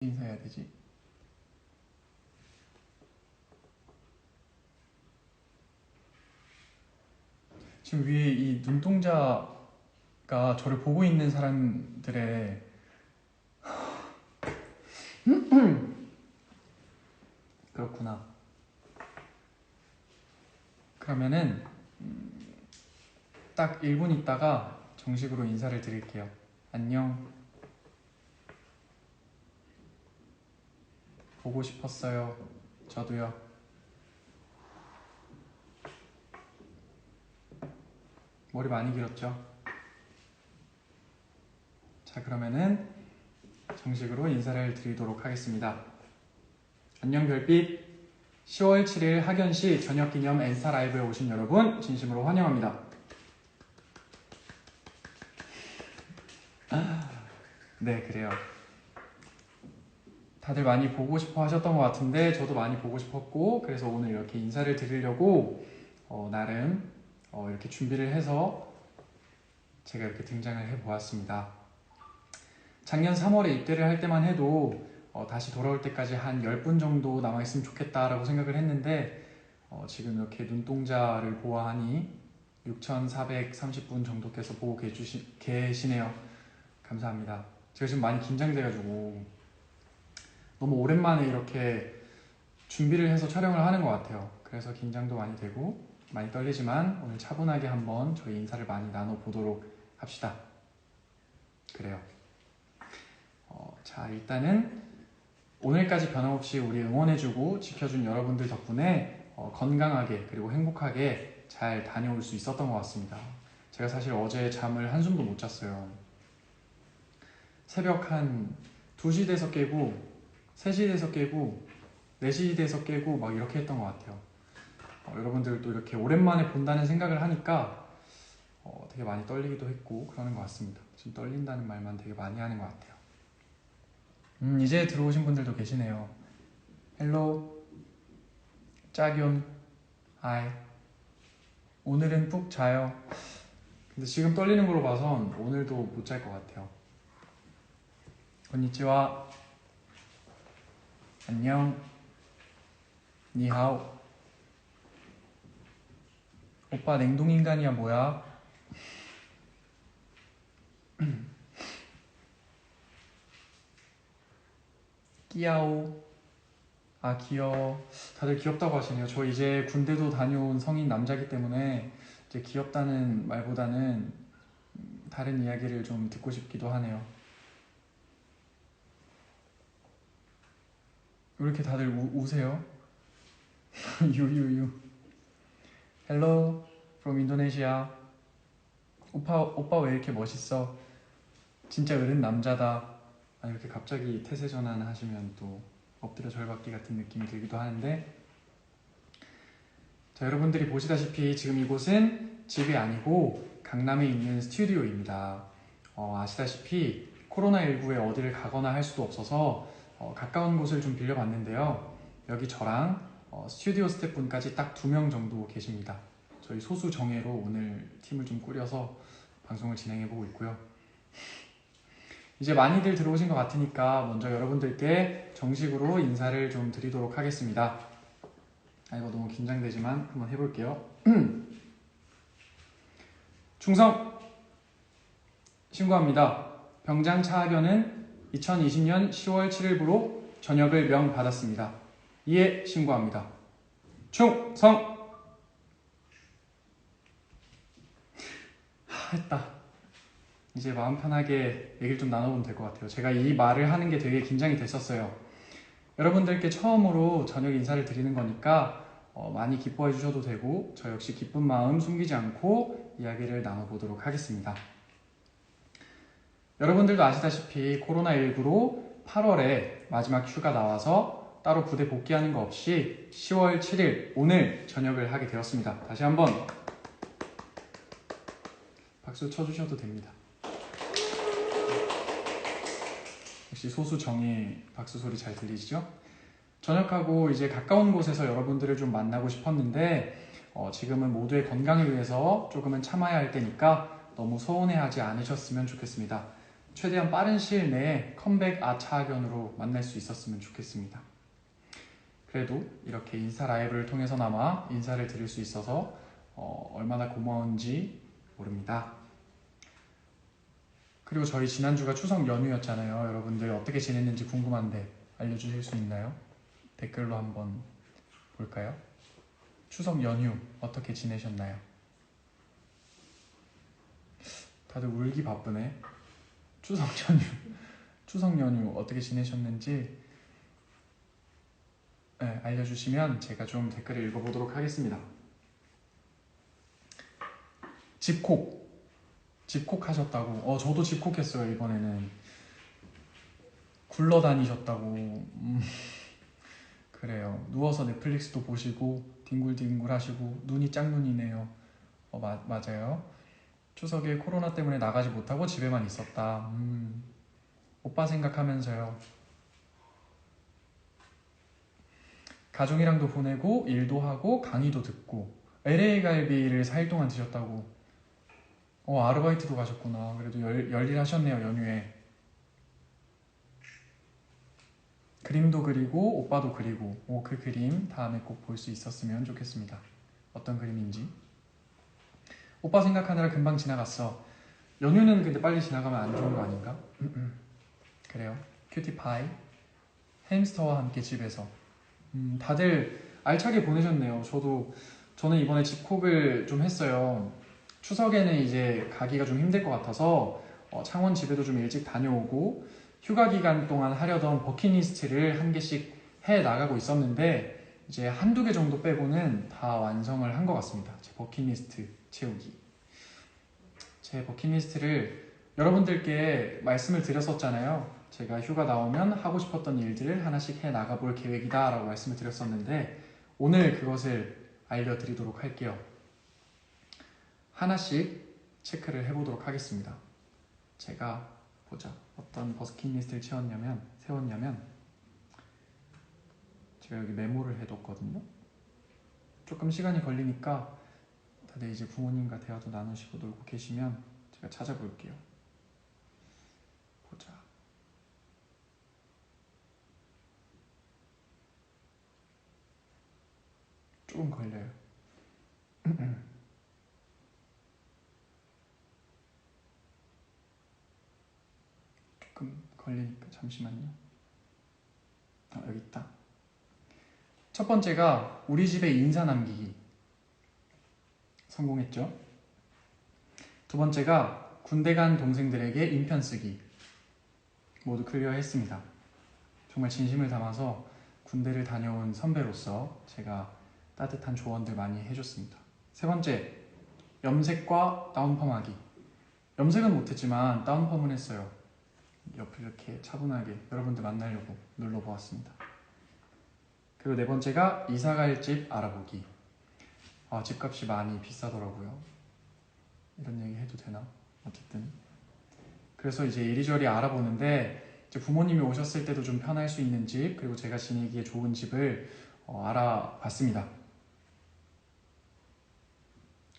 인사해야 되지? 지금 위에 이 눈동자가 저를 보고 있는 사람들의 그렇구나. 그러면은 딱 1분 있다가 정식으로 인사를 드릴게요. 안녕. 보고 싶었어요. 저도요. 머리 많이 길었죠? 자, 그러면은 정식으로 인사를 드리도록 하겠습니다. 안녕 별빛. 10월 7일 학연시 저녁기념 엔스타 라이브에 오신 여러분 진심으로 환영합니다. 네, 그래요. 다들 많이 보고 싶어 하셨던 것 같은데 저도 많이 보고 싶었고, 그래서 오늘 이렇게 인사를 드리려고 나름 이렇게 준비를 해서 제가 이렇게 등장을 해보았습니다. 작년 3월에 입대를 할 때만 해도 다시 돌아올 때까지 한 10분 정도 남아있으면 좋겠다라고 생각을 했는데 지금 이렇게 눈동자를 보아하니 6,430분 정도께서 보고 계시네요. 감사합니다. 제가 지금 많이 긴장돼가지고 너무 오랜만에 이렇게 준비를 해서 촬영을 하는 것 같아요. 그래서 긴장도 많이 되고 많이 떨리지만 오늘 차분하게 한번 저희 인사를 많이 나눠보도록 합시다. 그래요. 자, 일단은 오늘까지 변함없이 우리 응원해주고 지켜준 여러분들 덕분에 건강하게 그리고 행복하게 잘 다녀올 수 있었던 것 같습니다. 제가 사실 어제 잠을 한숨도 못 잤어요. 새벽 한 2시 돼서 깨고 3시 돼서 깨고 4시 돼서 깨고 막 이렇게 했던 것 같아요. 여러분들도 이렇게 오랜만에 본다는 생각을 하니까 되게 많이 떨리기도 했고 그러는 것 같습니다. 지금 떨린다는 말만 되게 많이 하는 것 같아요. 이제 들어오신 분들도 계시네요. 헬로, 짜균, 하이. 오늘은 푹 자요. 근데 지금 떨리는 걸로 봐선 오늘도 못 잘 것 같아요. konnichiwa. 안녕. 니하오. 오빠 냉동인간이야 뭐야? 끼야오. 아, 귀여워. 다들 귀엽다고 하시네요. 저 이제 군대도 다녀온 성인 남자기 때문에 이제 귀엽다는 말보다는 다른 이야기를 좀 듣고 싶기도 하네요. 왜 이렇게 다들 우세요? 유유유. Hello from Indonesia. 오빠 왜 이렇게 멋있어? 진짜 어른 남자다. 이렇게 갑자기 태세 전환하시면 또 엎드려 절받기 같은 느낌이 들기도 하는데, 자, 여러분들이 보시다시피 지금 이곳은 집이 아니고 강남에 있는 스튜디오입니다. 아시다시피 코로나19에 어디를 가거나 할 수도 없어서 가까운 곳을 좀 빌려봤는데요. 여기 저랑 스튜디오 스태프분까지 딱 2명 정도 계십니다. 저희 소수 정예로 오늘 팀을 좀 꾸려서 방송을 진행해보고 있고요. 이제 많이들 들어오신 것 같으니까 먼저 여러분들께 정식으로 인사를 좀 드리도록 하겠습니다. 이거 너무 긴장되지만 한번 해볼게요. 충성! 신고합니다. 병장 차학연은 2020년 10월 7일부로 전역을 명받았습니다. 이에 신고합니다. 충성! 했다. 이제 마음 편하게 얘기를 좀 나눠보면 될 것 같아요. 제가 이 말을 하는 게 되게 긴장이 됐었어요. 여러분들께 처음으로 저녁 인사를 드리는 거니까 많이 기뻐해 주셔도 되고 저 역시 기쁜 마음 숨기지 않고 이야기를 나눠보도록 하겠습니다. 여러분들도 아시다시피 코로나19로 8월에 마지막 휴가 나와서 따로 부대 복귀하는 거 없이 10월 7일 오늘 전역을 하게 되었습니다. 다시 한번 박수 쳐주셔도 됩니다. 역시 소수 정의 박수 소리 잘 들리시죠? 전역하고 이제 가까운 곳에서 여러분들을 좀 만나고 싶었는데 지금은 모두의 건강을 위해서 조금은 참아야 할 때니까 너무 서운해하지 않으셨으면 좋겠습니다. 최대한 빠른 시일 내에 컴백 아차학연으로 만날 수 있었으면 좋겠습니다. 그래도 이렇게 인스타 라이브를 통해서나마 인사를 드릴 수 있어서 얼마나 고마운지 모릅니다. 그리고 저희 지난주가 추석 연휴였잖아요. 여러분들 어떻게 지냈는지 궁금한데 알려주실 수 있나요? 댓글로 한번 볼까요? 추석 연휴 어떻게 지내셨나요? 다들 울기 바쁘네. 추석 연휴 어떻게 지내셨는지 알려주시면 제가 좀 댓글을 읽어보도록 하겠습니다. 집콕 하셨다고. 저도 집콕했어요. 이번에는 굴러다니셨다고. 그래요. 누워서 넷플릭스도 보시고 뒹굴뒹굴 하시고 눈이 짝눈이네요. 맞아요. 추석에 코로나 때문에 나가지 못하고 집에만 있었다. 오빠 생각하면서요. 가족이랑도 보내고 일도 하고 강의도 듣고. LA 갈비를 4일 동안 드셨다고. 아르바이트도 가셨구나. 그래도 열일하셨네요. 연휴에. 그림도 그리고 오빠도 그리고. 그 그림 다음에 꼭 볼 수 있었으면 좋겠습니다. 어떤 그림인지. 오빠 생각하느라 금방 지나갔어. 연휴는 근데 빨리 지나가면 안 좋은 거 아닌가? 그래요. 큐티파이 햄스터와 함께 집에서. 다들 알차게 보내셨네요. 저는 이번에 집콕을 좀 했어요. 추석에는 이제 가기가 좀 힘들 것 같아서 창원 집에도 좀 일찍 다녀오고 휴가 기간 동안 하려던 버킷리스트를 한 개씩 해 나가고 있었는데 이제 한두 개 정도 빼고는 다 완성을 한 것 같습니다. 제 버킷리스트 채우기. 제 버킷리스트를 여러분들께 말씀을 드렸었잖아요. 제가 휴가 나오면 하고 싶었던 일들을 하나씩 해 나가볼 계획이다 라고 말씀을 드렸었는데 오늘 그것을 알려드리도록 할게요. 하나씩 체크를 해보도록 하겠습니다. 제가 보자. 어떤 버킷리스트를 세웠냐면 제가 여기 메모를 해뒀거든요. 조금 시간이 걸리니까 다들 이제 부모님과 대화도 나누시고 놀고 계시면 제가 찾아볼게요. 보자. 조금 걸려요. 조금 걸리니까 잠시만요. 여기 있다. 첫 번째가 우리 집에 인사 남기기. 성공했죠? 두 번째가 군대 간 동생들에게 인편 쓰기. 모두 클리어했습니다. 정말 진심을 담아서 군대를 다녀온 선배로서 제가 따뜻한 조언들 많이 해줬습니다. 세 번째, 염색과 다운펌하기. 염색은 못했지만 다운펌은 했어요. 옆을 이렇게 차분하게 여러분들 만나려고 눌러보았습니다. 그리고 네 번째가 이사갈 집 알아보기. 집값이 많이 비싸더라고요. 이런 얘기 해도 되나? 어쨌든 그래서 이제 이리저리 알아보는데 이제 부모님이 오셨을 때도 좀 편할 수 있는 집, 그리고 제가 지내기에 좋은 집을 알아봤습니다.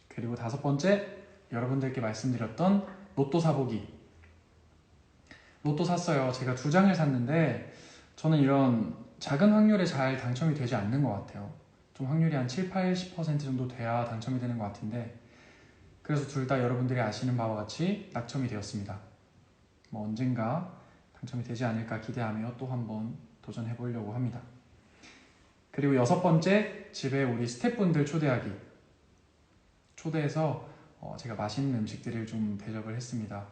그리고 다섯 번째, 여러분들께 말씀드렸던 로또 사보기. 로또 샀어요. 제가 2장을 샀는데 저는 이런 작은 확률에 잘 당첨이 되지 않는 것 같아요. 좀 확률이 한 7-80% 정도 돼야 당첨이 되는 것 같은데 그래서 둘 다 여러분들이 아시는 바와 같이 낙첨이 되었습니다. 언젠가 당첨이 되지 않을까 기대하며 또 한번 도전해 보려고 합니다. 그리고 여섯 번째, 집에 우리 스태프분들 초대하기. 초대해서 제가 맛있는 음식들을 좀 대접을 했습니다.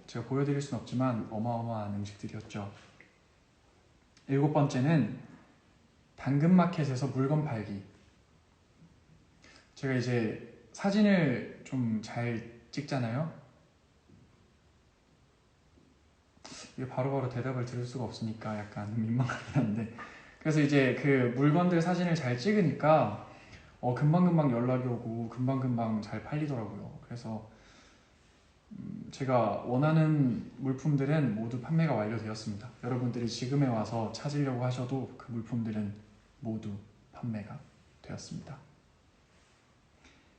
제가 보여드릴 순 없지만 어마어마한 음식들이었죠. 일곱 번째는 당근마켓에서 물건 팔기. 제가 이제 사진을 좀 잘 찍잖아요. 이게 바로바로 대답을 드릴 수가 없으니까 약간 민망하긴 한데 그래서 이제 그 물건들 사진을 잘 찍으니까 금방금방 연락이 오고 금방금방 잘 팔리더라고요. 그래서 제가 원하는 물품들은 모두 판매가 완료되었습니다. 여러분들이 지금에 와서 찾으려고 하셔도 그 물품들은 모두 판매가 되었습니다.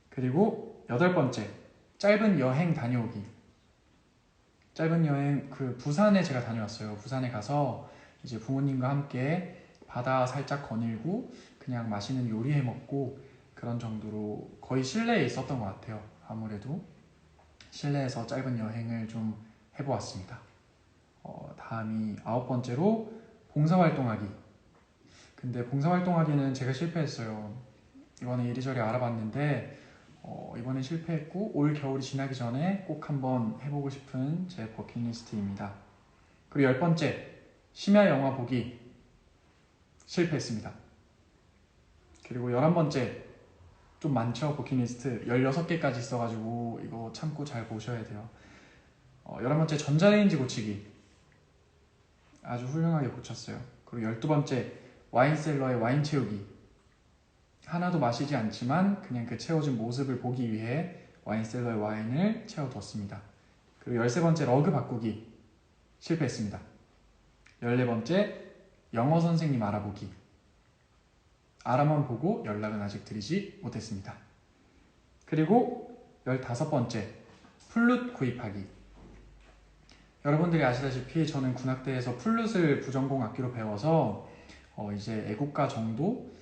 그리고 여덟 번째, 짧은 여행 다녀오기. 짧은 여행, 부산에 제가 다녀왔어요. 부산에 가서 이제 부모님과 함께 바다 살짝 거닐고 그냥 맛있는 요리해 먹고 그런 정도로 거의 실내에 있었던 것 같아요. 아무래도 실내에서 짧은 여행을 좀 해보았습니다. 다음이 9번째로 봉사활동하기. 근데 봉사활동하기는 제가 실패했어요. 이번에 이리저리 알아봤는데 이번에 실패했고 올 겨울이 지나기 전에 꼭 한번 해보고 싶은 제 버킷리스트입니다. 그리고 10번째, 심야 영화 보기. 실패했습니다. 그리고 11번째, 좀 많죠, 버킷리스트 16개까지 있어가지고 이거 참고 잘 보셔야 돼요. 11번째, 전자레인지 고치기. 아주 훌륭하게 고쳤어요. 그리고 12번째, 와인셀러에 와인 채우기. 하나도 마시지 않지만 그냥 그 채워진 모습을 보기 위해 와인셀러에 와인을 채워뒀습니다. 그리고 13번째, 러그 바꾸기. 실패했습니다. 14번째, 영어 선생님 알아보기. 알아만 보고 연락은 아직 드리지 못했습니다. 그리고 15번째, 플룻 구입하기. 여러분들이 아시다시피 저는 군악대에서 플룻을 부전공 악기로 배워서 이제 애국가 정도?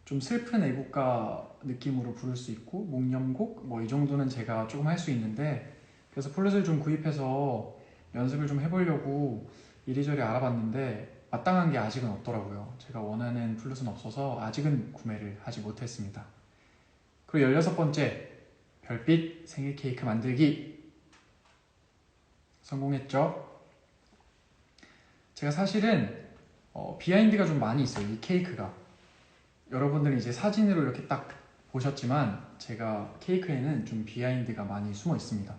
좀 슬픈 애국가 느낌으로 부를 수 있고 묵념곡? 뭐 이 정도는 제가 조금 할 수 있는데, 그래서 플룻을 좀 구입해서 연습을 좀 해보려고 이리저리 알아봤는데 마땅한 게 아직은 없더라고요. 제가 원하는 플룻은 없어서 아직은 구매를 하지 못했습니다. 그리고 16번째, 별빛 생일 케이크 만들기. 성공했죠? 제가 사실은 비하인드가 좀 많이 있어요, 이 케이크가. 여러분들은 이제 사진으로 이렇게 딱 보셨지만 제가 케이크에는 좀 비하인드가 많이 숨어 있습니다.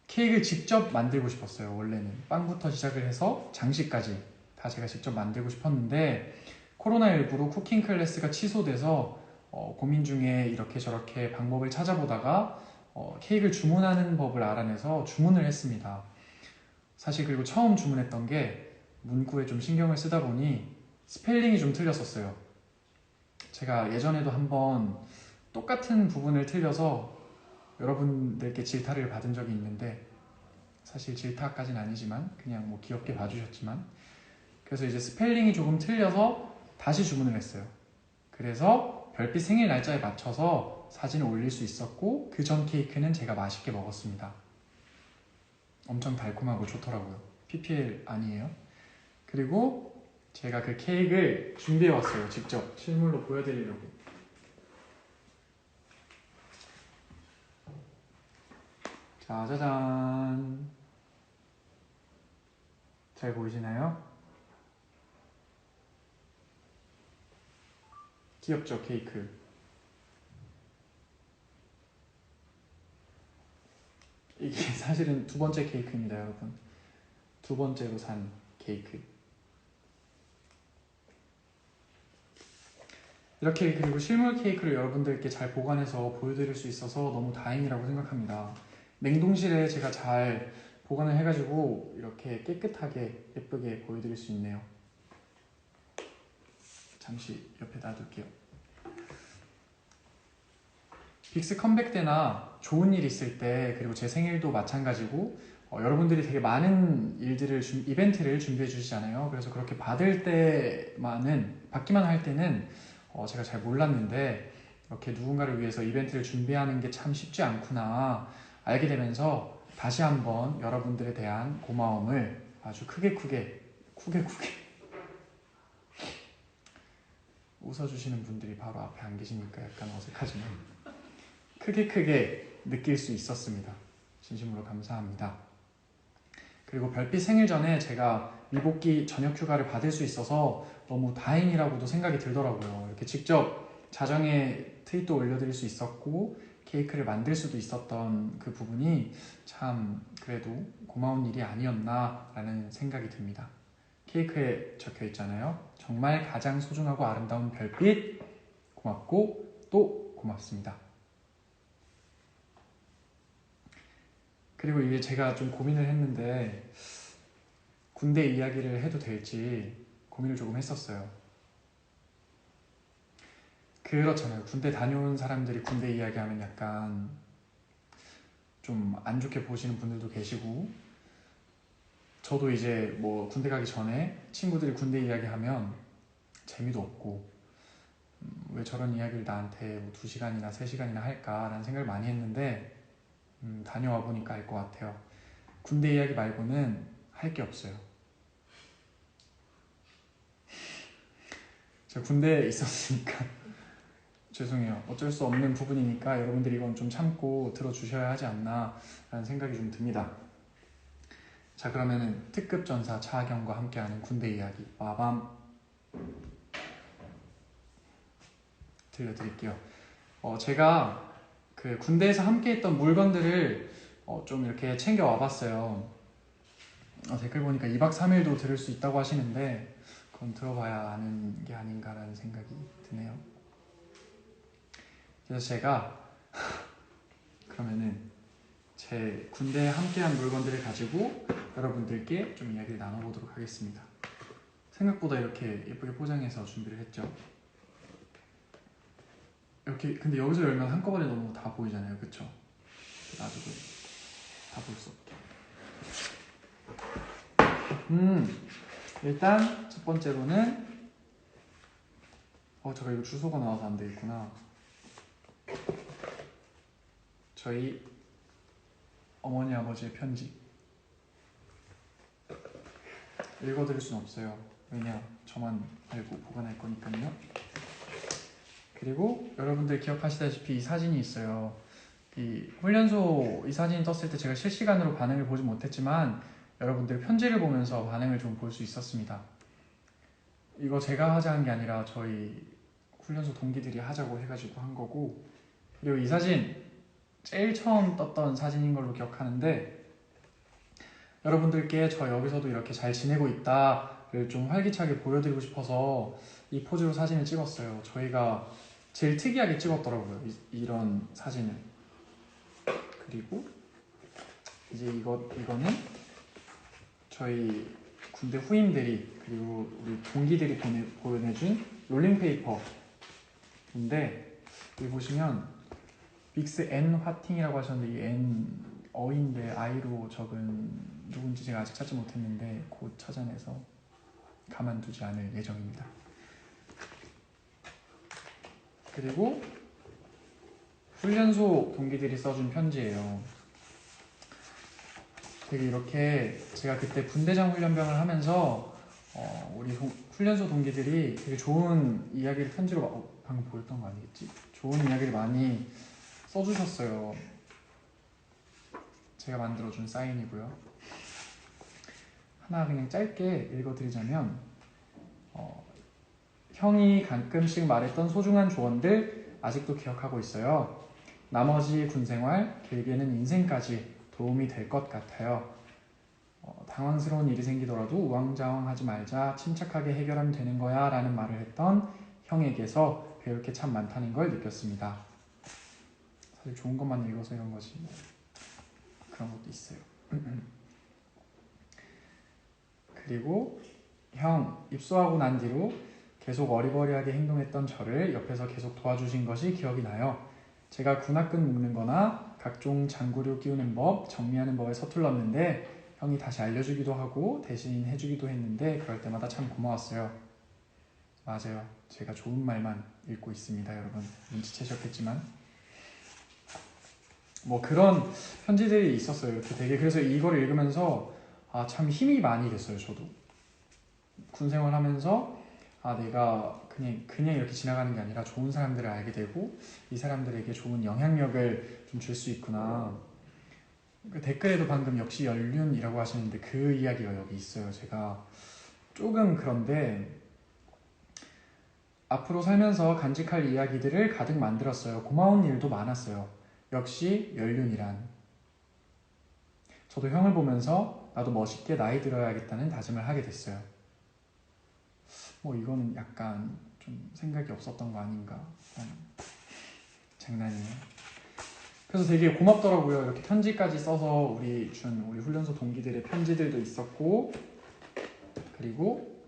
케이크를 직접 만들고 싶었어요. 원래는 빵부터 시작을 해서 장식까지 다 제가 직접 만들고 싶었는데 코로나19로 쿠킹 클래스가 취소돼서 고민 중에 이렇게 저렇게 방법을 찾아보다가 케이크를 주문하는 법을 알아내서 주문을 했습니다. 사실 그리고 처음 주문했던 게 문구에 좀 신경을 쓰다 보니 스펠링이 좀 틀렸었어요. 제가 예전에도 한번 똑같은 부분을 틀려서 여러분들께 질타를 받은 적이 있는데, 사실 질타까지는 아니지만 그냥 뭐 귀엽게 봐주셨지만, 그래서 이제 스펠링이 조금 틀려서 다시 주문을 했어요. 그래서 별빛 생일 날짜에 맞춰서 사진을 올릴 수 있었고 그 전 케이크는 제가 맛있게 먹었습니다. 엄청 달콤하고 좋더라고요. PPL 아니에요. 그리고 제가 그 케이크를 준비해 왔어요. 직접 실물로 보여드리려고. 자, 짜잔. 잘 보이시나요? 귀엽죠, 케이크. 이게 사실은 두 번째 케이크입니다, 여러분. 두 번째로 산 케이크. 이렇게, 그리고 실물 케이크를 여러분들께 잘 보관해서 보여드릴 수 있어서 너무 다행이라고 생각합니다. 냉동실에 제가 잘 보관을 해가지고 이렇게 깨끗하게 예쁘게 보여드릴 수 있네요. 잠시 옆에 놔둘게요. 빅스 컴백 때나 좋은 일 있을 때, 그리고 제 생일도 마찬가지고 여러분들이 되게 많은 이벤트를 준비해 주시잖아요. 그래서 그렇게 받기만 할 때는 제가 잘 몰랐는데 이렇게 누군가를 위해서 이벤트를 준비하는 게 참 쉽지 않구나 알게 되면서 다시 한번 여러분들에 대한 고마움을 아주 크게 웃어주시는 분들이 바로 앞에 안 계시니까 약간 어색하지만 크게 느낄 수 있었습니다. 진심으로 감사합니다. 그리고 별빛 생일 전에 제가 미복귀 전역 휴가를 받을 수 있어서 너무 다행이라고도 생각이 들더라고요. 이렇게 직접 자정에 트윗도 올려드릴 수 있었고 케이크를 만들 수도 있었던 그 부분이 참 그래도 고마운 일이 아니었나라는 생각이 듭니다. 케이크에 적혀 있잖아요. 정말 가장 소중하고 아름다운 별빛, 고맙고 또 고맙습니다. 그리고 이게 제가 좀 고민을 했는데 군대 이야기를 해도 될지 고민을 조금 했었어요. 그렇잖아요. 군대 다녀온 사람들이 군대 이야기하면 약간 좀 안 좋게 보시는 분들도 계시고, 저도 이제 뭐 군대 가기 전에 친구들이 군대 이야기하면 재미도 없고 왜 저런 이야기를 나한테 뭐 2시간이나 3시간이나 할까라는 생각을 많이 했는데 다녀와 보니까 알 것 같아요. 군대 이야기 말고는 할 게 없어요. 제가 군대에 있었으니까 죄송해요. 어쩔 수 없는 부분이니까 여러분들이 이건 좀 참고 들어주셔야 하지 않나 라는 생각이 좀 듭니다. 자, 그러면은 특급 전사 차하경과 함께하는 군대 이야기 와밤 들려드릴게요. 제가 그 군대에서 함께했던 물건들을 좀 이렇게 챙겨 와봤어요. 댓글 보니까 2박 3일도 들을 수 있다고 하시는데 그건 들어봐야 아는 게 아닌가라는 생각이 드네요. 그래서 제가 그러면은 제 군대에 함께한 물건들을 가지고 여러분들께 좀 이야기를 나눠보도록 하겠습니다. 생각보다 이렇게 예쁘게 포장해서 준비를 했죠. 이렇게 근데 여기서 열면 한꺼번에 너무 다 보이잖아요, 그쵸? 놔두고 다 볼 수 없게. 일단 첫 번째로는 제가 이거 주소가 나와서 안 되겠구나. 저희 어머니 아버지의 편지 읽어드릴 순 없어요. 왜냐, 저만 알고 보관할 거니까요. 그리고 여러분들 기억하시다시피 이 사진이 있어요. 이 훈련소 이 사진 떴을 때 제가 실시간으로 반응을 보지 못했지만 여러분들 편지를 보면서 반응을 좀 볼 수 있었습니다. 이거 제가 하자는 게 아니라 저희 훈련소 동기들이 하자고 해가지고 한 거고, 그리고 이 사진 제일 처음 떴던 사진인 걸로 기억하는데 여러분들께 저 여기서도 이렇게 잘 지내고 있다를 좀 활기차게 보여드리고 싶어서 이 포즈로 사진을 찍었어요. 저희가 제일 특이하게 찍었더라고요, 이런 사진을. 그리고 이제 이거는 저희 군대 후임들이 그리고 우리 동기들이 보내준 롤링페이퍼인데 여기 보시면 빅스 N 화팅이라고 하셨는데 이 N 어인데 I로 적은 누군지 제가 아직 찾지 못했는데 곧 찾아내서 가만두지 않을 예정입니다. 그리고 훈련소 동기들이 써준 편지예요. 되게 이렇게 제가 그때 분대장 훈련병을 하면서 우리 훈련소 동기들이 되게 좋은 이야기를 편지로 방금 보였던 거 아니겠지? 좋은 이야기를 많이 써주셨어요. 제가 만들어준 사인이고요. 하나 그냥 짧게 읽어드리자면 형이 가끔씩 말했던 소중한 조언들 아직도 기억하고 있어요. 나머지 군생활, 길게는 인생까지 도움이 될 것 같아요. 당황스러운 일이 생기더라도 우왕좌왕하지 말자, 침착하게 해결하면 되는 거야 라는 말을 했던 형에게서 배울 게 참 많다는 걸 느꼈습니다. 사실 좋은 것만 읽어서 이런 거지 그런 것도 있어요. 그리고 형, 입소하고 난 뒤로 계속 어리버리하게 행동했던 저를 옆에서 계속 도와주신 것이 기억이 나요. 제가 군합근 묶는 거나 각종 장구류 끼우는 법, 정리하는 법에 서툴렀는데 형이 다시 알려주기도 하고 대신 해주기도 했는데 그럴 때마다 참 고마웠어요. 맞아요. 제가 좋은 말만 읽고 있습니다, 여러분. 눈치채셨겠지만 뭐 그런 편지들이 있었어요. 이렇게 되게 그래서 이걸 읽으면서 참 힘이 많이 됐어요. 저도 군 생활하면서 내가 그냥 이렇게 지나가는 게 아니라 좋은 사람들을 알게 되고 이 사람들에게 좋은 영향력을 좀 줄 수 있구나. 그 댓글에도 방금 역시 연륜이라고 하시는데 그 이야기가 여기 있어요. 제가 조금 그런데 앞으로 살면서 간직할 이야기들을 가득 만들었어요. 고마운 일도 많았어요. 역시 연륜이란. 저도 형을 보면서 나도 멋있게 나이 들어야겠다는 다짐을 하게 됐어요. 뭐 이거는 약간 좀 생각이 없었던 거 아닌가. 장난이에요. 그래서 되게 고맙더라고요. 이렇게 편지까지 써서 우리 훈련소 동기들의 편지들도 있었고, 그리고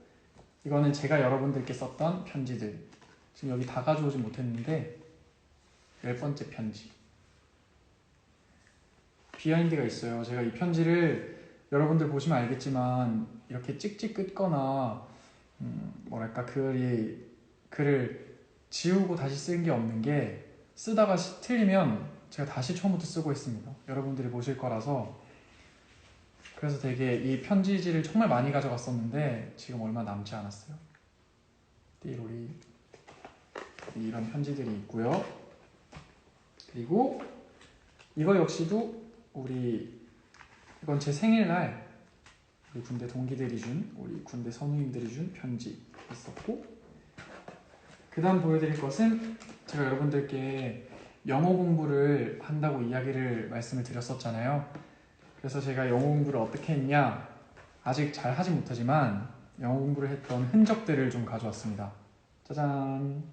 이거는 제가 여러분들께 썼던 편지들. 지금 여기 다 가져오지 못했는데 10번째 편지. 비하인드가 있어요. 제가 이 편지를 여러분들 보시면 알겠지만 이렇게 찍찍 긋거나 뭐랄까 글을 지우고 다시 쓴 게 없는 게 쓰다가 틀리면 제가 다시 처음부터 쓰고 있습니다. 여러분들이 보실 거라서. 그래서 되게 이 편지지를 정말 많이 가져갔었는데 지금 얼마 남지 않았어요. 띠로리 이런 편지들이 있고요. 그리고 이거 역시도 이건 제 생일날 우리 군대 동기들이 준, 우리 군대 선우님들이 준 편지 있었고, 그 다음 보여드릴 것은 제가 여러분들께 영어 공부를 한다고 말씀을 드렸었잖아요. 그래서 제가 영어 공부를 어떻게 했냐, 아직 잘 하지 못하지만 영어 공부를 했던 흔적들을 좀 가져왔습니다. 짜잔.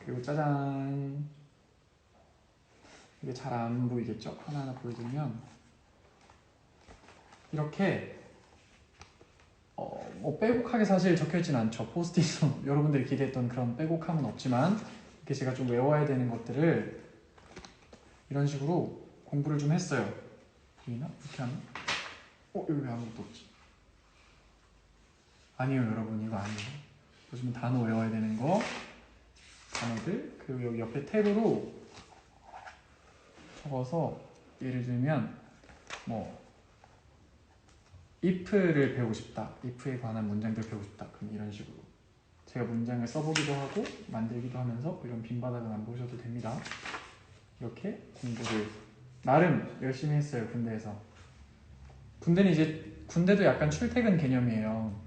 그리고 짜잔. 이게 잘 안 보이겠죠? 하나하나 보여드리면 이렇게 뭐 빼곡하게 사실 적혀있진 않죠. 포스트잇으로 여러분들이 기대했던 그런 빼곡함은 없지만 이렇게 제가 좀 외워야 되는 것들을 이런 식으로 공부를 좀 했어요. 보이나? 이렇게 하면 여기 왜 아무것도 없지? 아니에요 여러분, 이거 아니에요. 보시면 단어 외워야 되는 거, 단어들, 그리고 여기 옆에 탭으로 적어서 예를 들면 뭐 if를 배우고 싶다, if에 관한 문장들 배우고 싶다, 그럼 이런 식으로 제가 문장을 써보기도 하고 만들기도 하면서 이런 빈 바닥은 안 보셔도 됩니다. 이렇게 공부를 나름 열심히 했어요. 군대도 약간 출퇴근 개념이에요.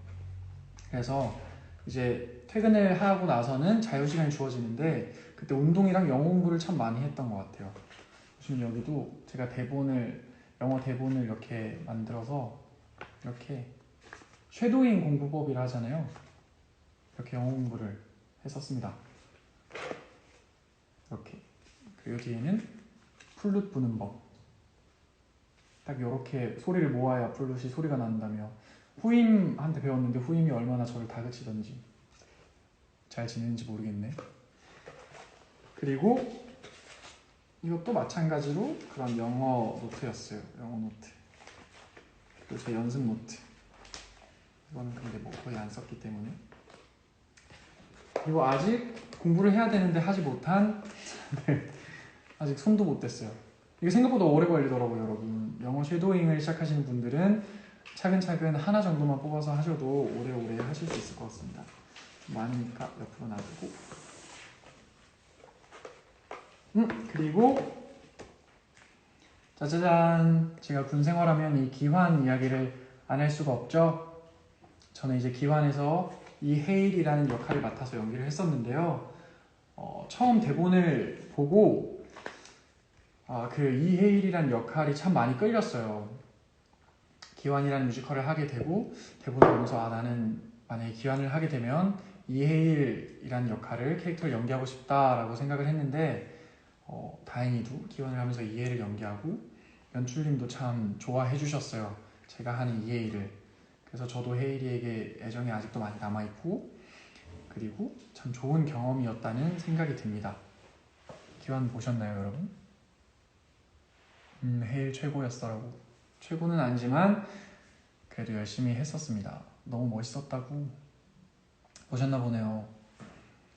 그래서 이제 퇴근을 하고 나서는 자유시간이 주어지는데 그때 운동이랑 영어 공부를 참 많이 했던 것 같아요. 보시면 여기도 제가 영어 대본을 이렇게 만들어서 이렇게 쉐도잉 공부법이라 하잖아요. 이렇게 영어 공부를 했었습니다. 이렇게. 그리고 뒤에는 플룻 부는 법. 딱 이렇게 소리를 모아야 플룻이 소리가 난다며 후임한테 배웠는데 후임이 얼마나 저를 다그치던지 잘 지내는지 모르겠네. 그리고 이것도 마찬가지로 그런 영어 노트였어요. 영어 노트. 그리고 제 연습 노트. 이거는 근데 뭐 거의 안 썼기 때문에. 그리고 아직 공부를 해야 되는데 하지 못한 아직 손도 못 댔어요. 이게 생각보다 오래 걸리더라고요, 여러분. 영어 쉐도잉을 시작하시는 분들은 차근차근 하나 정도만 뽑아서 하셔도 오래오래 하실 수 있을 것 같습니다. 많으니까 옆으로 놔두고. 그리고 짜자잔, 제가 군 생활하면 이 기환 이야기를 안 할 수가 없죠. 저는 이제 기환에서 이 헤일이라는 역할을 맡아서 연기를 했었는데요. 처음 대본을 보고 그 이헤일이라는 역할이 참 많이 끌렸어요. 기환이라는 뮤지컬을 하게 되고 대본을 보면서 나는 만약에 기환을 하게 되면 이헤일이라는 캐릭터를 연기하고 싶다라고 생각을 했는데 다행히도 기환을 하면서 이해를 연기하고 연출님도 참 좋아해 주셨어요. 제가 하는 이해를. 그래서 저도 헤일이에게 애정이 아직도 많이 남아있고 그리고 참 좋은 경험이었다는 생각이 듭니다. 기환 보셨나요, 여러분? 헤일 최고였어라고. 최고는 아니지만 그래도 열심히 했었습니다. 너무 멋있었다고 보셨나 보네요.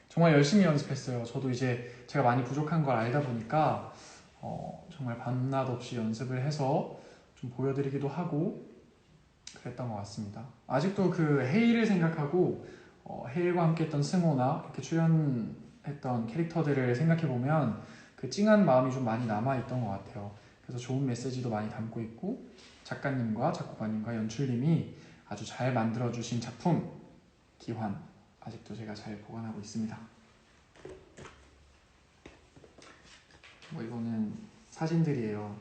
정말 열심히 연습했어요. 저도 이제 제가 많이 부족한 걸 알다 보니까 정말 밤낮 없이 연습을 해서 좀 보여드리기도 하고 그랬던 것 같습니다. 아직도 그 헤일을 생각하고 헤일과 함께 했던 승호나 이렇게 출연했던 캐릭터들을 생각해보면 그 찡한 마음이 좀 많이 남아있던 것 같아요. 그래서 좋은 메시지도 많이 담고 있고 작가님과 작곡가님과 연출님이 아주 잘 만들어주신 작품 기환, 아직도 제가 잘 보관하고 있습니다. 이거는 사진들이에요.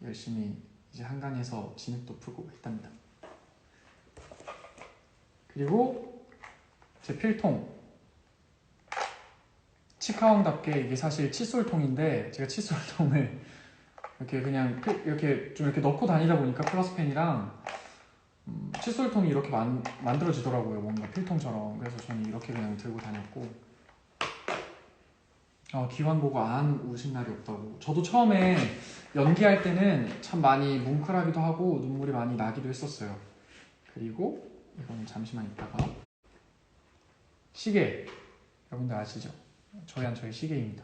열심히 이제 한강에서 진흙도 풀고 했답니다. 그리고 제 필통, 치카왕답게 이게 사실 칫솔통인데 제가 칫솔통을 이렇게 그냥 이렇게 좀 이렇게 넣고 다니다 보니까 플러스펜이랑 칫솔통이 이렇게 만들어지더라고요. 뭔가 필통처럼. 그래서 저는 이렇게 그냥 들고 다녔고 기환 보고 안 우신 날이 없다고. 저도 처음에 연기할 때는 참 많이 뭉클하기도 하고 눈물이 많이 나기도 했었어요. 그리고 이거는 잠시만 있다가 시계, 여러분들 아시죠? 저의 시계입니다.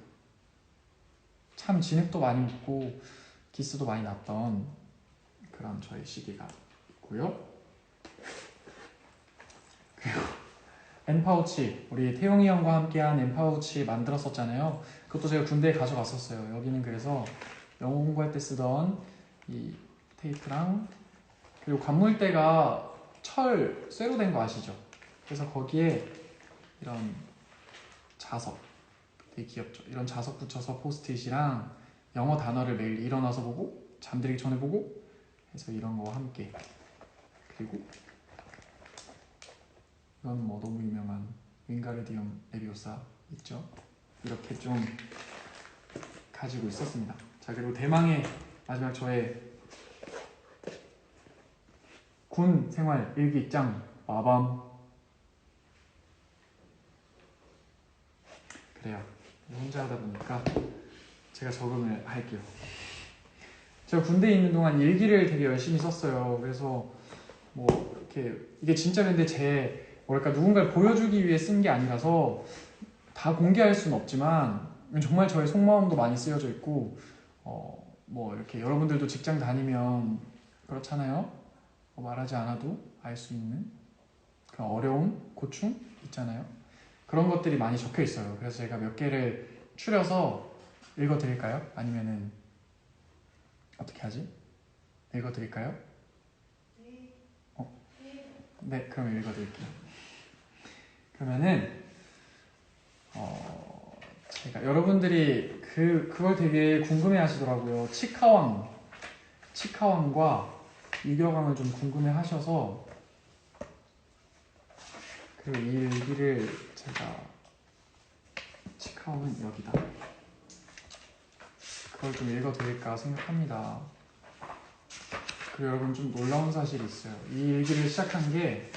참 진흙도 많이 묻고 기스도 많이 났던 그런 저의 시계가 있고요. 그리고 엠파우치, 우리 태용이 형과 함께한 엠파우치 만들었었잖아요. 그것도 제가 군대에 가져갔었어요. 여기는 그래서 영어 공부할 때 쓰던 이 테이프랑, 그리고 관물대가 철 쇠로 된 거 아시죠? 그래서 거기에 이런 자석, 되게 귀엽죠? 이런 자석 붙여서 포스트잇이랑 영어 단어를 매일 일어나서 보고 잠들기 전에 보고 해서 이런 거와 함께. 그리고 이건 뭐 너무 유명한 윙가르디움 레비오사 있죠? 이렇게 좀 가지고 있었습니다. 자, 그리고 대망의 마지막 저의 군 생활 일기장 빠밤. 그래요. 혼자 하다 보니까 제가 적응을 할게요. 제가 군대에 있는 동안 일기를 되게 열심히 썼어요. 그래서 뭐 이렇게 이게 진짜 근데 제 뭐랄까 누군가를 보여주기 위해 쓴 게 아니라서 다 공개할 수는 없지만 정말 저의 속마음도 많이 쓰여져 있고 뭐 이렇게 여러분들도 직장 다니면 그렇잖아요. 말하지 않아도 알 수 있는 그런 어려움, 고충 있잖아요. 그런 것들이 많이 적혀 있어요. 그래서 제가 몇 개를 추려서 읽어드릴까요? 아니면은 어떻게 하지? 읽어드릴까요? 네, 그럼 읽어드릴게요. 그러면은 제가 여러분들이 그걸 되게 궁금해하시더라고요. 치카왕과 유교강을 좀 궁금해하셔서 그리고 이 일기를 제가 치카왕은 여기다. 그걸 좀 읽어드릴까 생각합니다. 그리고 여러분 좀 놀라운 사실이 있어요. 이 일기를 시작한 게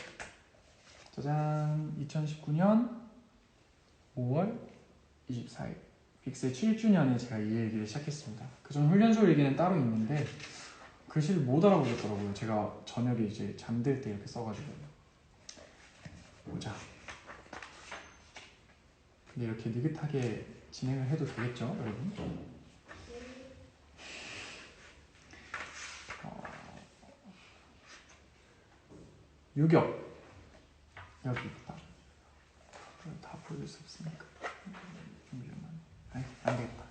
짜잔 2019년 5월 24일 빅스의 7주년에 제가 이 일기를 시작했습니다. 그전 훈련소 일기는 따로 있는데 글씨를 못 알아보겠더라고요. 제가 저녁에 이제 잠들 때 이렇게 써가지고. 보자. 근데 이렇게 느긋하게 진행을 해도 되겠죠, 여러분? 유격 여기 있다. 다 보여줄 수 없으니까 좀 위험하네. 안 되겠다.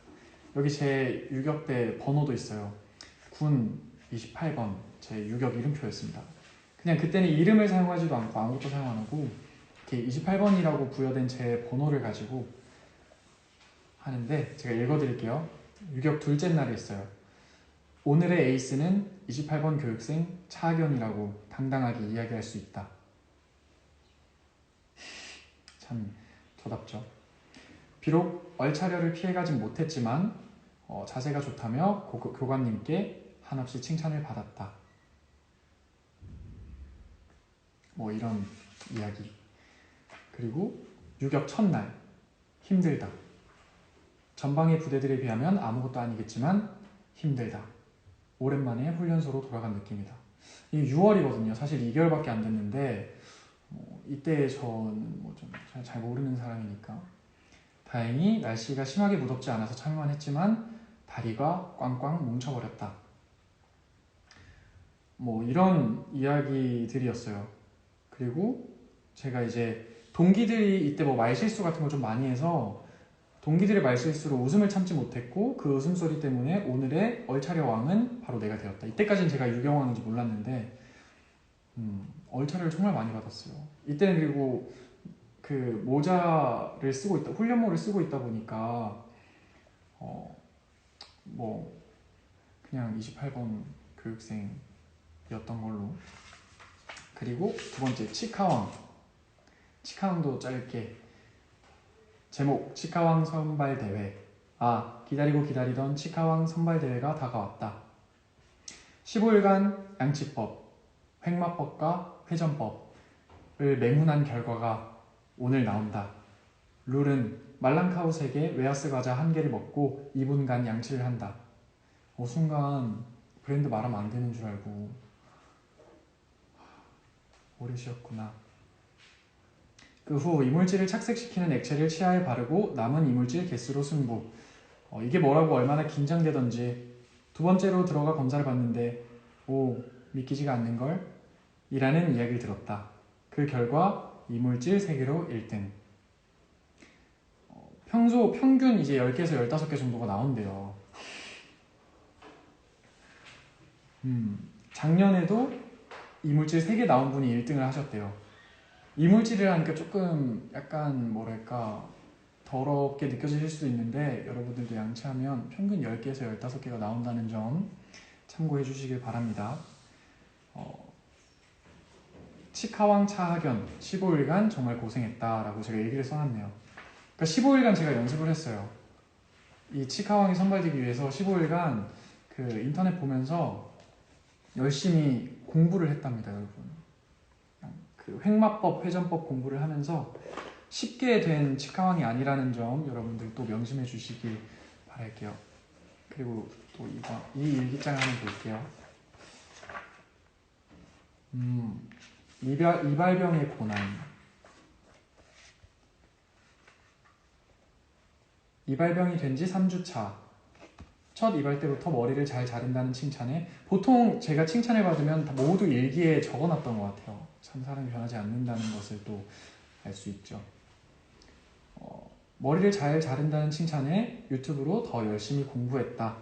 여기 제 유격대 번호도 있어요. 군 28번 제 유격 이름표였습니다. 그냥 그때는 이름을 사용하지도 않고 아무것도 사용 안 하고 이렇게 28번이라고 부여된 제 번호를 가지고 하는데 제가 읽어드릴게요. 유격 둘째 날에 있어요. 오늘의 에이스는 28번 교육생 차학연이라고 당당하게 이야기할 수 있다. 참 저답죠. 비록 얼차려를 피해가진 못했지만 자세가 좋다며 교관님께 한없이 칭찬을 받았다. 뭐 이런 이야기. 그리고 유격 첫날 힘들다. 전방의 부대들에 비하면 아무것도 아니겠지만 힘들다. 오랜만에 훈련소로 돌아간 느낌이다. 이게 6월이거든요. 사실 2개월밖에 안 됐는데 이때 저는 뭐 좀 잘 모르는 사람이니까 다행히 날씨가 심하게 무덥지 않아서 참여만 했지만 다리가 꽝꽝 뭉쳐버렸다. 뭐 이런 이야기들이었어요. 그리고 제가 이제 동기들이 이때 뭐 말실수 같은 거 좀 많이 해서 동기들의 말실수로 웃음을 참지 못했고 그 웃음소리 때문에 오늘의 얼차려 왕은 바로 내가 되었다. 이때까지는 제가 유경왕인지 몰랐는데 얼차려를 정말 많이 받았어요. 이때는 그리고 그 모자를 쓰고 있다, 훈련모를 쓰고 있다 보니까 뭐 그냥 28번 교육생이었던 걸로. 그리고 두 번째 치카왕도 짧게 제목 치카왕 선발대회. 기다리고 기다리던 치카왕 선발대회가 다가왔다. 15일간 양치법, 횡마법과 회전법을 맹문한 결과가 오늘 나온다. 룰은 말랑카우 3개, 웨하스 과자 1개를 먹고 2분간 양치를 한다. 순간 브랜드 말하면 안 되는 줄 알고 오래 쉬었구나. 그 후 이물질을 착색시키는 액체를 치아에 바르고 남은 이물질 개수로 승부. 이게 뭐라고 얼마나 긴장되던지. 두 번째로 들어가 검사를 받는데 믿기지가 않는걸? 이라는 이야기를 들었다. 그 결과 이물질 3개로 1등. 평균 이제 10개에서 15개 정도가 나온대요. 작년에도 이물질 3개 나온 분이 1등을 하셨대요. 이물질을 하니까 조금 약간 뭐랄까 더럽게 느껴질 수도 있는데 여러분들도 양치하면 평균 10개에서 15개가 나온다는 점 참고해 주시길 바랍니다. 치카왕 차하견 15일간 정말 고생했다 라고 제가 얘기를 써놨네요. 그러니까 15일간 제가 연습을 했어요. 이 치카왕이 선발되기 위해서 15일간 그 인터넷 보면서 열심히 공부를 했답니다, 여러분. 그 횡마법, 회전법 공부를 하면서 쉽게 된 치카왕이 아니라는 점 여러분들 또 명심해 주시길 바랄게요. 그리고 또 이 일기장을 한번 볼게요. 이발병의 고난. 이발병이 된 지 3주차. 첫 이발 때부터 머리를 잘 자른다는 칭찬에 보통 제가 칭찬을 받으면 모두 일기에 적어놨던 것 같아요. 참 사람이 변하지 않는다는 것을 또 알 수 있죠. 머리를 잘 자른다는 칭찬에 유튜브로 더 열심히 공부했다.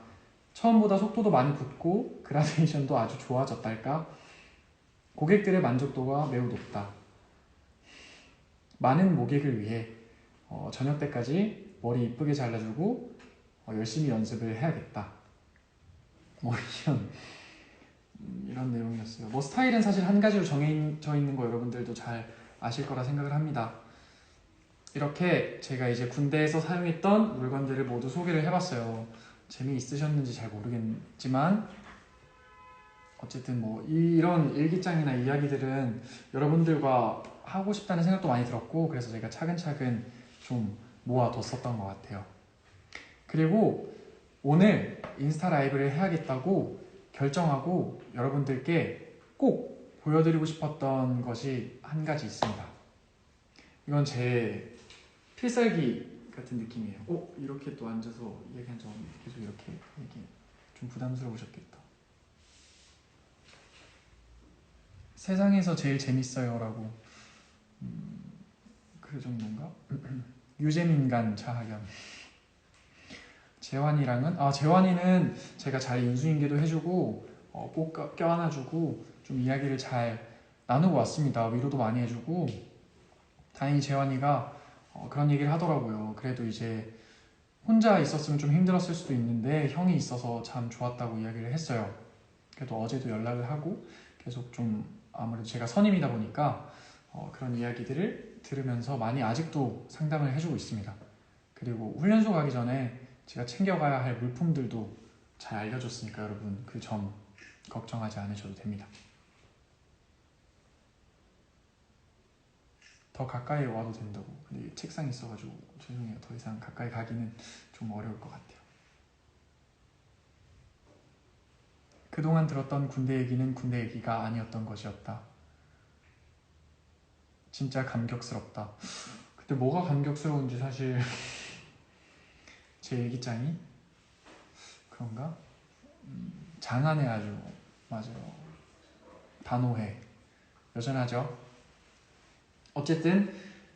처음보다 속도도 많이 붙고 그라데이션도 아주 좋아졌달까? 고객들의 만족도가 매우 높다. 많은 고객을 위해 저녁 때까지 머리 이쁘게 잘라주고 열심히 연습을 해야겠다. 이런 내용이었어요. 스타일은 사실 한 가지로 정해져 있는 거 여러분들도 잘 아실 거라 생각을 합니다. 이렇게 제가 이제 군대에서 사용했던 물건들을 모두 소개를 해봤어요. 재미있으셨는지 잘 모르겠지만 어쨌든 이런 일기장이나 이야기들은 여러분들과 하고 싶다는 생각도 많이 들었고 그래서 제가 차근차근 좀 모아뒀었던 것 같아요. 그리고 오늘 인스타 라이브를 해야겠다고 결정하고 여러분들께 꼭 보여드리고 싶었던 것이 한 가지 있습니다. 이건 제 필살기 같은 느낌이에요. 이렇게 또 앉아서 이야기한 점 계속 이렇게 좀 부담스러우셨겠다. 세상에서 제일 재밌어요 라고 그 정도인가? 유재민간 차하견. 재환이랑은 재환이는 제가 잘 인수인계도 해주고 꼭 껴안아주고 좀 이야기를 잘 나누고 왔습니다. 위로도 많이 해주고 다행히 재환이가 그런 얘기를 하더라고요. 그래도 이제 혼자 있었으면 좀 힘들었을 수도 있는데 형이 있어서 참 좋았다고 이야기를 했어요. 그래도 어제도 연락을 하고 계속 좀 아무래도 제가 선임이다 보니까 그런 이야기들을 들으면서 많이 아직도 상담을 해주고 있습니다. 그리고 훈련소 가기 전에 제가 챙겨가야 할 물품들도 잘 알려줬으니까 여러분 그 점 걱정하지 않으셔도 됩니다. 더 가까이 와도 된다고. 근데 책상이 있어가지고 죄송해요. 더 이상 가까이 가기는 좀 어려울 것 같아요. 그동안 들었던 군대 얘기는 군대 얘기가 아니었던 것이었다. 진짜 감격스럽다. 그때 뭐가 감격스러운지 사실 제 일기장이 그런가? 장안에 아주 맞아요. 단호해. 여전하죠? 어쨌든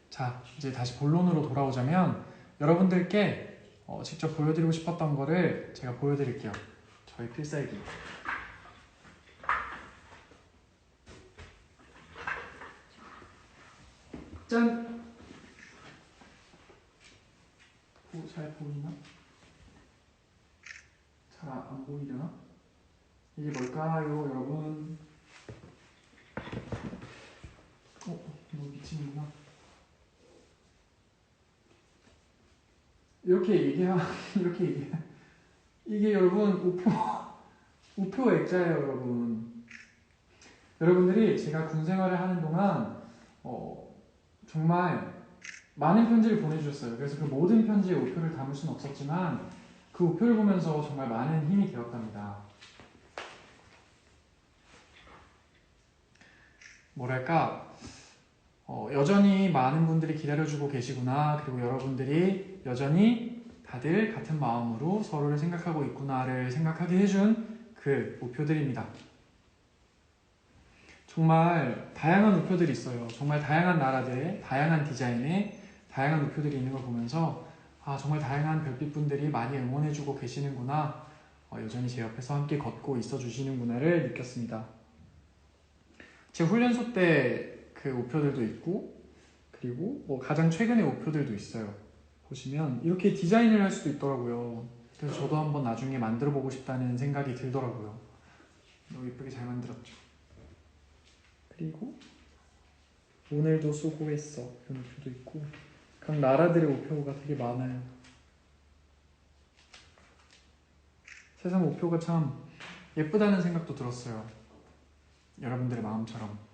자 이제 다시 본론으로 돌아오자면 여러분들께 직접 보여드리고 싶었던 거를 제가 보여드릴게요. 저희 필살기. 짠! 잘 보이나? 잘 안 보이려나? 이게 뭘까요, 여러분? 이거 미치는구나. 이렇게 이게 여러분 우표 액자예요, 여러분. 여러분들이 제가 군 생활을 하는 동안 정말 많은 편지를 보내주셨어요. 그래서 그 모든 편지에 우표를 담을 수는 없었지만 그 우표를 보면서 정말 많은 힘이 되었답니다. 뭐랄까, 여전히 많은 분들이 기다려주고 계시구나, 그리고 여러분들이 여전히 다들 같은 마음으로 서로를 생각하고 있구나를 생각하게 해준 그 우표들입니다. 정말 다양한 우표들이 있어요. 정말 다양한 나라들의 다양한 디자인의 다양한 우표들이 있는 걸 보면서 정말 다양한 별빛분들이 많이 응원해주고 계시는구나, 여전히 제 옆에서 함께 걷고 있어 주시는구나를 느꼈습니다. 제 훈련소 때 그 우표들도 있고, 그리고 뭐 가장 최근의 우표들도 있어요. 보시면 이렇게 디자인을 할 수도 있더라고요. 그래서 저도 한번 나중에 만들어 보고 싶다는 생각이 들더라고요. 너무 예쁘게 잘 만들었죠. 그리고 오늘도 수고했어 이런 우표도 있고, 각 나라들의 우표가 되게 많아요. 세상 우표가 참 예쁘다는 생각도 들었어요. 여러분들의 마음처럼.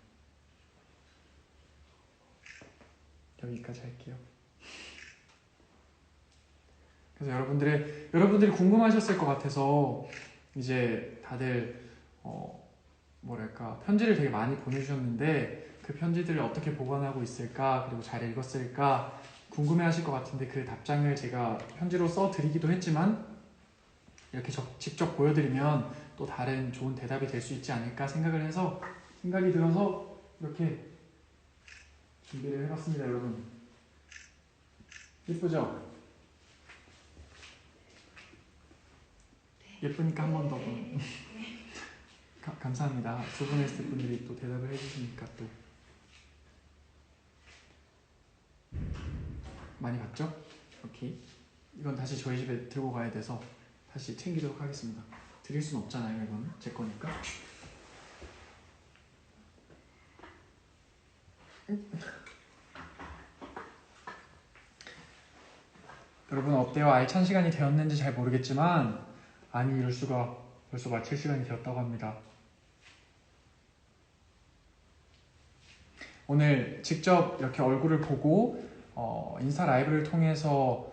여기까지 할게요. 그래서 여러분들이 궁금하셨을 것 같아서 이제 다들 뭐랄까, 편지를 되게 많이 보내주셨는데 그 편지들을 어떻게 보관하고 있을까, 그리고 잘 읽었을까 궁금해하실 것 같은데, 그 답장을 제가 편지로 써드리기도 했지만 이렇게 직접 보여드리면 또 다른 좋은 대답이 될 수 있지 않을까 생각이 들어서 이렇게 준비를 해봤습니다. 여러분, 예쁘죠? 예쁘니까 한 번 더. 감사합니다. 두 분의 스태프분들이 또 대답을 해주시니까 또 많이 봤죠? 오케이. 이건 다시 저희 집에 들고 가야 돼서 다시 챙기도록 하겠습니다. 드릴 순 없잖아요. 이건 제 거니까. 여러분 어때요? 알찬 시간이 되었는지 잘 모르겠지만, 아니 이럴 수가, 벌써 마칠 시간이 되었다고 합니다. 오늘 직접 이렇게 얼굴을 보고 인스타 라이브를 통해서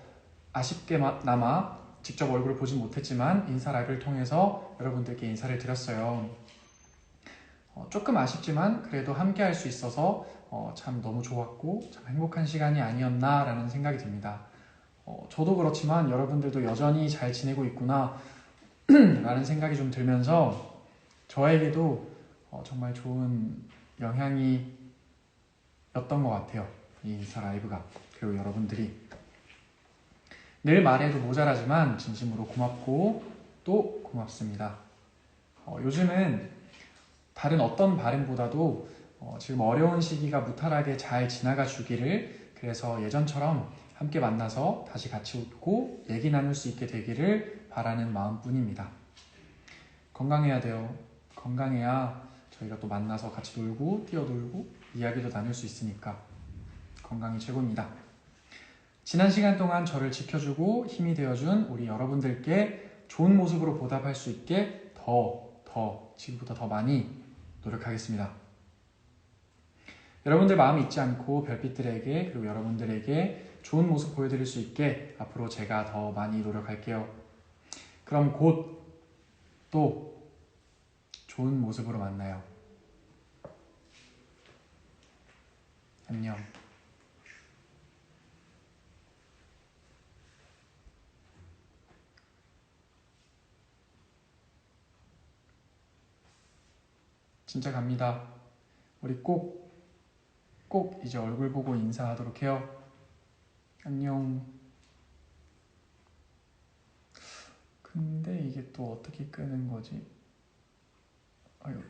아쉽게나마 직접 얼굴을 보진 못했지만 인스타 라이브를 통해서 여러분들께 인사를 드렸어요. 조금 아쉽지만 그래도 함께 할 수 있어서 참 너무 좋았고 참 행복한 시간이 아니었나 라는 생각이 듭니다. 저도 그렇지만 여러분들도 여전히 잘 지내고 있구나 라는 생각이 좀 들면서 저에게도 정말 좋은 영향이 였던 것 같아요. 이 인스타 라이브가. 그리고 여러분들이 늘 말해도 모자라지만 진심으로 고맙고 또 고맙습니다. 요즘은 다른 어떤 발음보다도 지금 어려운 시기가 무탈하게 잘 지나가 주기를, 그래서 예전처럼 함께 만나서 다시 같이 웃고 얘기 나눌 수 있게 되기를 바라는 마음뿐입니다. 건강해야 돼요. 건강해야 저희가 또 만나서 같이 놀고 뛰어놀고 이야기도 나눌 수 있으니까 건강이 최고입니다. 지난 시간 동안 저를 지켜주고 힘이 되어준 우리 여러분들께 좋은 모습으로 보답할 수 있게 지금보다 더 많이 노력하겠습니다. 여러분들 마음 잊지 않고 별빛들에게, 그리고 여러분들에게 좋은 모습 보여드릴 수 있게 앞으로 제가 더 많이 노력할게요. 그럼 곧 또 좋은 모습으로 만나요. 안녕. 진짜 갑니다. 우리 꼭 이제 얼굴 보고 인사하도록 해요. 안녕. 근데 이게 또 어떻게 끄는 거지? 아유.